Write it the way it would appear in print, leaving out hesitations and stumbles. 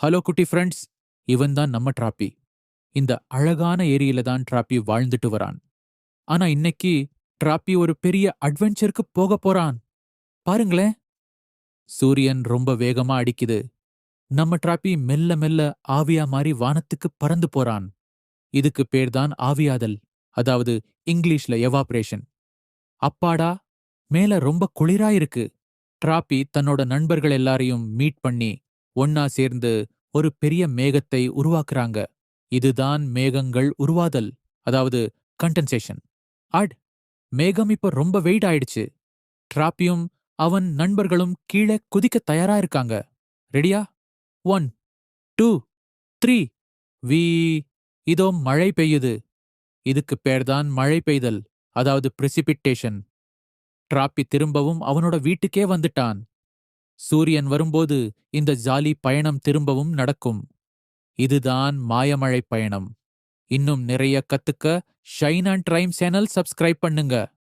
Hello குட்டி friends. இவன் தான் நம்ம டிராப்பி. இந்த அழகான ஏரியில தான் டிராப்பி வாழ்ந்துட்டு வரான். ஆனா இன்னைக்கு டிராப்பி ஒரு பெரிய அட்வென்ச்சருக்கு போக போறான். பாருங்களேன். சூரியன் ரொம்ப வேகமா அடிக்குது. நம்ம டிராப்பி மெல்ல மெல்ல ஆவியா மாறி வானத்துக்கு பறந்து போறான். இதுக்கு பேர் தான் ஆவியாதல். அதாவது இங்கிலீஷ்ல எவாப்ரேஷன். அப்பாடா, மேல ரொம்ப குளிரா இருக்கு. டிராப்பி தன்னோட நண்பர்கள் எல்லாரையும் மீட் பண்ணி ஒன்னா சேர்ந்து ஒரு பெரிய மேகத்தை உருவாக்குறாங்க. இதுதான் மேகங்கள் உருவாதல், அதாவது கண்டென்சேஷன். அட் மேகம் இப்ப ரொம்ப வெயிட் ஆயிடுச்சு. டிராப்பியும் அவன் நண்பர்களும் கீழே குதிக்க தயாரா இருக்காங்க. ரெடியா? 1, 2, 3. வீ. இதோ மழை பெய்யுது. இதுக்கு பேர்தான் மழை பெய்தல், அதாவது பிரெசிபிட்டேஷன். டிராப்பி திரும்பவும் அவனோட வீட்டுக்கே வந்துட்டான். சூரியன் வரும்போது இந்த ஜாலி பயணம் திரும்பவும் நடக்கும். இதுதான் மாயமழை பயணம். இன்னும் நிறைய கத்துக்க shine and rhyme channel subscribe பண்ணுங்க.